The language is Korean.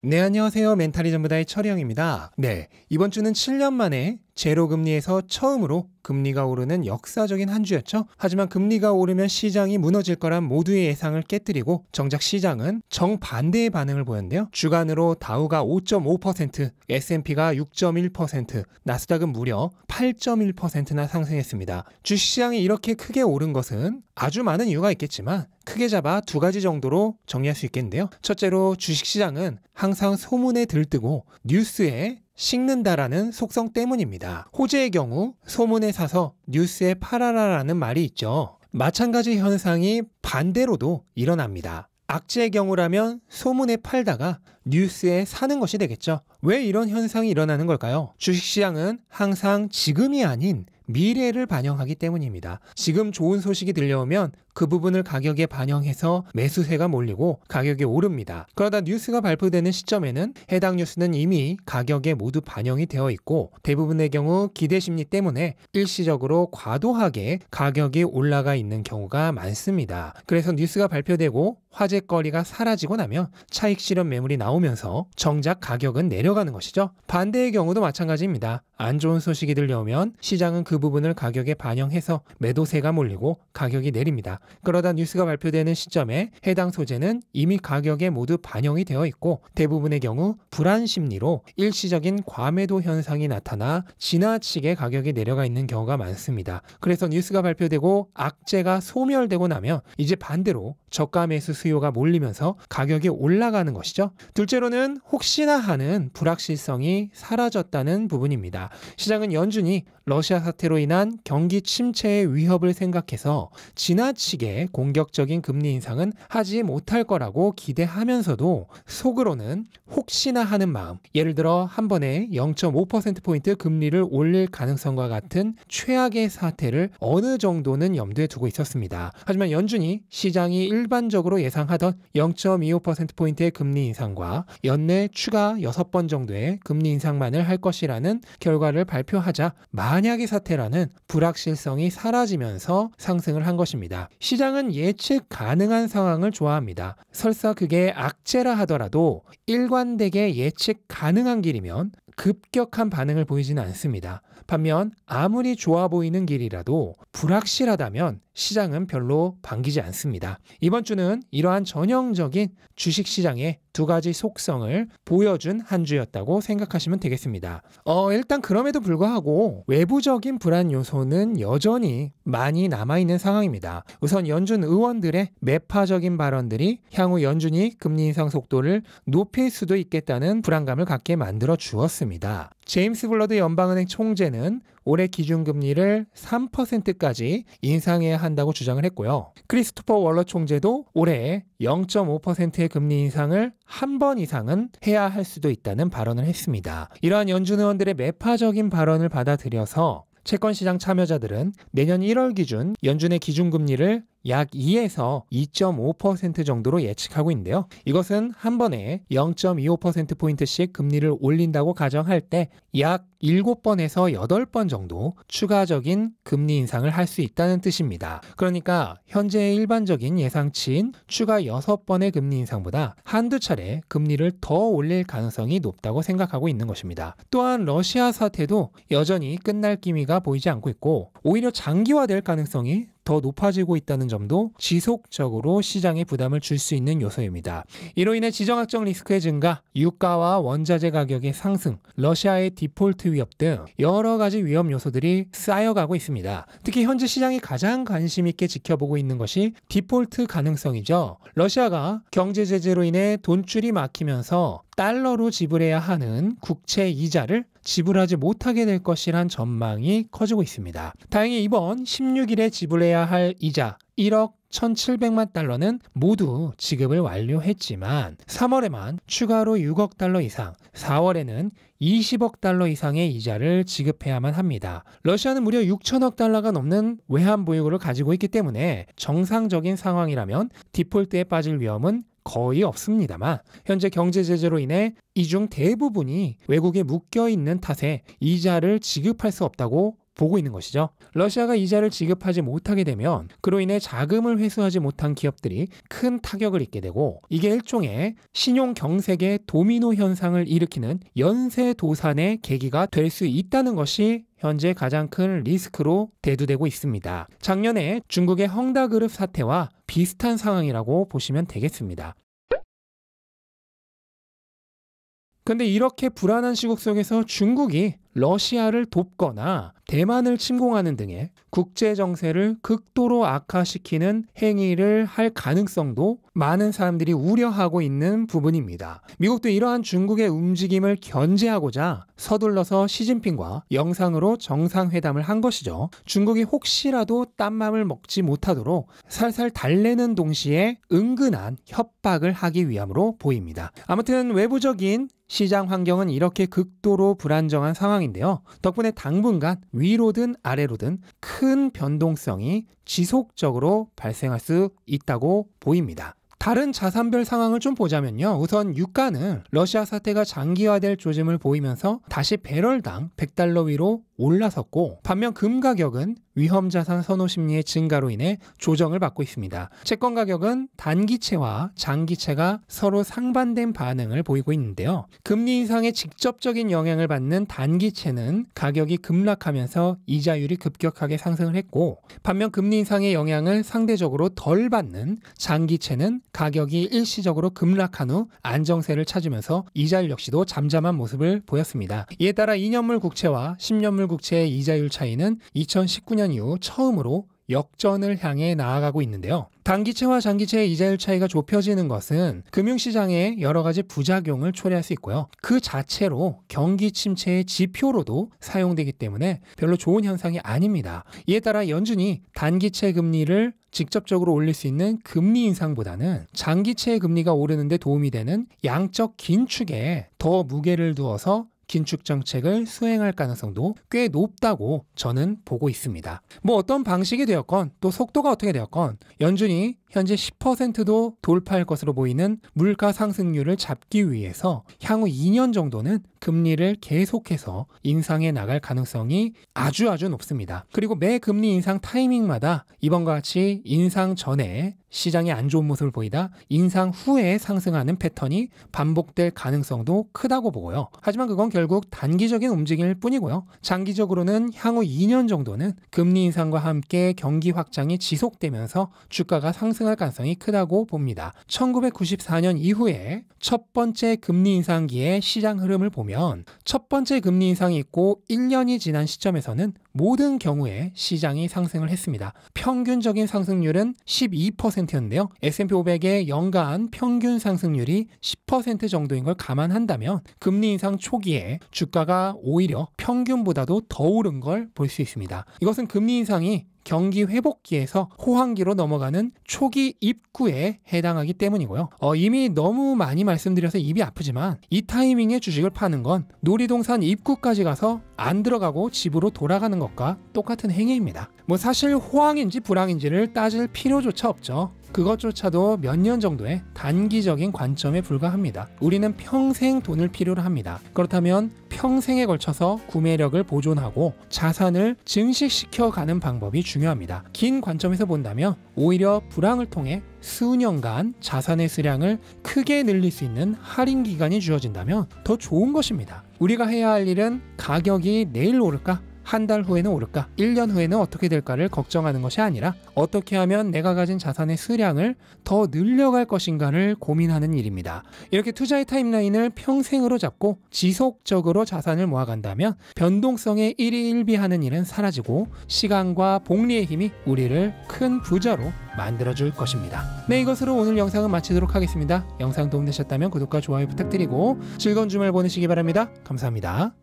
네, 안녕하세요. 멘탈이 전부다의 철영입니다. 네, 이번 주는 7년 만에 제로금리에서 처음으로 금리가 오르는 역사적인 한 주였죠. 하지만 금리가 오르면 시장이 무너질 거란 모두의 예상을 깨뜨리고 정작 시장은 정반대의 반응을 보였는데요. 주간으로 다우가 5.5%, S&P가 6.1%, 나스닥은 무려 8.1%나 상승했습니다. 주식시장이 이렇게 크게 오른 것은 아주 많은 이유가 있겠지만 크게 잡아 두 가지 정도로 정리할 수 있겠는데요. 첫째로 주식시장은 항상 소문에 들뜨고 뉴스에 식는다라는 속성 때문입니다. 호재의 경우 소문에 사서 뉴스에 팔아라라는 말이 있죠. 마찬가지 현상이 반대로도 일어납니다. 악재의 경우라면 소문에 팔다가 뉴스에 사는 것이 되겠죠. 왜 이런 현상이 일어나는 걸까요? 주식시장은 항상 지금이 아닌 미래를 반영하기 때문입니다. 지금 좋은 소식이 들려오면 그 부분을 가격에 반영해서 매수세가 몰리고 가격이 오릅니다. 그러다 뉴스가 발표되는 시점에는 해당 뉴스는 이미 가격에 모두 반영이 되어 있고 대부분의 경우 기대 심리 때문에 일시적으로 과도하게 가격이 올라가 있는 경우가 많습니다. 그래서 뉴스가 발표되고 화제거리가 사라지고 나면 차익 실현 매물이 나오면서 정작 가격은 내려가는 것이죠. 반대의 경우도 마찬가지입니다. 안 좋은 소식이 들려오면 시장은 그 부분을 가격에 반영해서 매도세가 몰리고 가격이 내립니다. 그러다 뉴스가 발표되는 시점에 해당 소재는 이미 가격에 모두 반영이 되어 있고 대부분의 경우 불안 심리로 일시적인 과매도 현상이 나타나 지나치게 가격이 내려가 있는 경우가 많습니다. 그래서 뉴스가 발표되고 악재가 소멸되고 나면 이제 반대로 저가 매수 수요가 몰리면서 가격이 올라가는 것이죠. 둘째로는 혹시나 하는 불확실성이 사라졌다는 부분입니다. 시장은 연준이 러시아 사태로 인한 경기 침체의 위협을 생각해서 지나치게 공격적인 금리 인상은 하지 못할 거라고 기대하면서도 속으로는 혹시나 하는 마음, 예를 들어 한 번에 0.5%포인트 금리를 올릴 가능성과 같은 최악의 사태를 어느 정도는 염두에 두고 있었습니다. 하지만 연준이 시장이 일반적으로 예상하던 0.25%포인트의 금리 인상과 연내 추가 6번 정도의 금리 인상만을 할 것이라는 결과를 발표하자 만약의 사태라는 불확실성이 사라지면서 상승을 한 것입니다. 시장은 예측 가능한 상황을 좋아합니다. 설사 그게 악재라 하더라도 일관되게 예측 가능한 길이면 급격한 반응을 보이지는 않습니다. 반면 아무리 좋아 보이는 길이라도 불확실하다면 시장은 별로 반기지 않습니다. 이번 주는 이러한 전형적인 주식시장의 두 가지 속성을 보여준 한 주였다고 생각하시면 되겠습니다. 일단 그럼에도 불구하고 외부적인 불안 요소는 여전히 많이 남아있는 상황입니다. 우선 연준 의원들의 매파적인 발언들이 향후 연준이 금리 인상 속도를 높일 수도 있겠다는 불안감을 갖게 만들어 주었습니다. 제임스 블러드 연방은행 총재는 올해 기준금리를 3%까지 인상해야 한다고 주장을 했고요. 크리스토퍼 월러 총재도 올해 0.5%의 금리 인상을 한 번 이상은 해야 할 수도 있다는 발언을 했습니다. 이러한 연준 의원들의 매파적인 발언을 받아들여서 채권시장 참여자들은 내년 1월 기준 연준의 기준금리를 약 2에서 2.5% 정도로 예측하고 있는데요. 이것은 한 번에 0.25%포인트씩 금리를 올린다고 가정할 때 약 7번에서 8번 정도 추가적인 금리 인상을 할 수 있다는 뜻입니다. 그러니까 현재의 일반적인 예상치인 추가 6번의 금리 인상보다 한두 차례 금리를 더 올릴 가능성이 높다고 생각하고 있는 것입니다. 또한 러시아 사태도 여전히 끝날 기미가 보이지 않고 있고 오히려 장기화될 가능성이 더 높아지고 있다는 점도 지속적으로 시장에 부담을 줄 수 있는 요소입니다. 이로 인해 지정학적 리스크의 증가, 유가와 원자재 가격의 상승, 러시아의 디폴트 위협 등 여러 가지 위험 요소들이 쌓여가고 있습니다. 특히 현재 시장이 가장 관심 있게 지켜보고 있는 것이 디폴트 가능성이죠. 러시아가 경제 제재로 인해 돈줄이 막히면서 달러로 지불해야 하는 국채 이자를 지불하지 못하게 될 것이란 전망이 커지고 있습니다. 다행히 이번 16일에 지불해야 할 이자 1억 1,700만 달러는 모두 지급을 완료했지만 3월에만 추가로 6억 달러 이상, 4월에는 20억 달러 이상의 이자를 지급해야만 합니다. 러시아는 무려 6천억 달러가 넘는 외환 보유고를 가지고 있기 때문에 정상적인 상황이라면 디폴트에 빠질 위험은 거의 없습니다만 현재 경제 제재로 인해 이 중 대부분이 외국에 묶여 있는 탓에 이자를 지급할 수 없다고 보고 있는 것이죠. 러시아가 이자를 지급하지 못하게 되면 그로 인해 자금을 회수하지 못한 기업들이 큰 타격을 입게 되고, 이게 일종의 신용 경색의 도미노 현상을 일으키는 연쇄도산의 계기가 될 수 있다는 것이 현재 가장 큰 리스크로 대두되고 있습니다. 작년에 중국의 헝다그룹 사태와 비슷한 상황이라고 보시면 되겠습니다. 근데 이렇게 불안한 시국 속에서 중국이 러시아를 돕거나 대만을 침공하는 등의 국제 정세를 극도로 악화시키는 행위를 할 가능성도 많은 사람들이 우려하고 있는 부분입니다. 미국도 이러한 중국의 움직임을 견제하고자 서둘러서 시진핑과 영상으로 정상회담을 한 것이죠. 중국이 혹시라도 딴맘을 먹지 못하도록 살살 달래는 동시에 은근한 협박을 하기 위함으로 보입니다. 아무튼 외부적인 시장 환경은 이렇게 극도로 불안정한 상황인데요. 덕분에 당분간 위로든 아래로든 큰 변동성이 지속적으로 발생할 수 있다고 보입니다. 다른 자산별 상황을 좀 보자면요. 우선 유가는 러시아 사태가 장기화될 조짐을 보이면서 다시 배럴당 100달러 위로 올라섰고, 반면 금 가격은 위험자산 선호 심리의 증가로 인해 조정을 받고 있습니다. 채권 가격은 단기채와 장기채가 서로 상반된 반응을 보이고 있는데요. 금리 인상에 직접적인 영향을 받는 단기채는 가격이 급락하면서 이자율이 급격하게 상승을 했고, 반면 금리 인상의 영향을 상대적으로 덜 받는 장기채는 가격이 일시적으로 급락한 후 안정세를 찾으면서 이자율 역시도 잠잠한 모습을 보였습니다. 이에 따라 2년물 국채와 10년물 국채의 이자율 차이는 2019년 이후 처음으로 역전을 향해 나아가고 있는데요. 단기채와 장기채의 이자율 차이가 좁혀지는 것은 금융시장에 여러 가지 부작용을 초래할 수 있고요. 그 자체로 경기 침체의 지표로도 사용되기 때문에 별로 좋은 현상이 아닙니다. 이에 따라 연준이 단기채 금리를 직접적으로 올릴 수 있는 금리 인상보다는 장기채의 금리가 오르는 데 도움이 되는 양적 긴축에 더 무게를 두어서 긴축 정책을 수행할 가능성도 꽤 높다고 저는 보고 있습니다. 뭐 어떤 방식이 되었건 또 속도가 어떻게 되었건 연준이 현재 10%도 돌파할 것으로 보이는 물가 상승률을 잡기 위해서 향후 2년 정도는 금리를 계속해서 인상해 나갈 가능성이 아주 높습니다. 그리고 매 금리 인상 타이밍마다 이번과 같이 인상 전에 시장이 안 좋은 모습을 보이다 인상 후에 상승하는 패턴이 반복될 가능성도 크다고 보고요. 하지만 그건 결국 단기적인 움직임일 뿐이고요. 장기적으로는 향후 2년 정도는 금리 인상과 함께 경기 확장이 지속되면서 주가가 상승할 가능성이 크다고 봅니다. 1994년 이후에 첫 번째 금리 인상기의 시장 흐름을 보면 첫 번째 금리 인상이 있고 1년이 지난 시점에서는 모든 경우에 시장이 상승을 했습니다. 평균적인 상승률은 12%였는데요. S&P 500의 연간 평균 상승률이 10% 정도인 걸 감안한다면 금리 인상 초기에 주가가 오히려 평균보다도 더 오른 걸 볼 수 있습니다. 이것은 금리 인상이 경기 회복기에서 호황기로 넘어가는 초기 입구에 해당하기 때문이고요. 이미 너무 많이 말씀드려서 입이 아프지만 이 타이밍에 주식을 파는 건 놀이동산 입구까지 가서 안 들어가고 집으로 돌아가는 것과 똑같은 행위입니다. 뭐 사실 호황인지 불황인지를 따질 필요조차 없죠. 그것조차도 몇 년 정도의 단기적인 관점에 불과합니다. 우리는 평생 돈을 필요로 합니다. 그렇다면 평생에 걸쳐서 구매력을 보존하고 자산을 증식시켜가는 방법이 중요합니다. 긴 관점에서 본다면 오히려 불황을 통해 수년간 자산의 수량을 크게 늘릴 수 있는 할인 기간이 주어진다면 더 좋은 것입니다. 우리가 해야 할 일은 가격이 내일 오를까? 한 달 후에는 오를까? 1년 후에는 어떻게 될까를 걱정하는 것이 아니라 어떻게 하면 내가 가진 자산의 수량을 더 늘려갈 것인가를 고민하는 일입니다. 이렇게 투자의 타임라인을 평생으로 잡고 지속적으로 자산을 모아간다면 변동성에 일희일비하는 일은 사라지고 시간과 복리의 힘이 우리를 큰 부자로 만들어줄 것입니다. 네, 이것으로 오늘 영상은 마치도록 하겠습니다. 영상 도움되셨다면 구독과 좋아요 부탁드리고 즐거운 주말 보내시기 바랍니다. 감사합니다.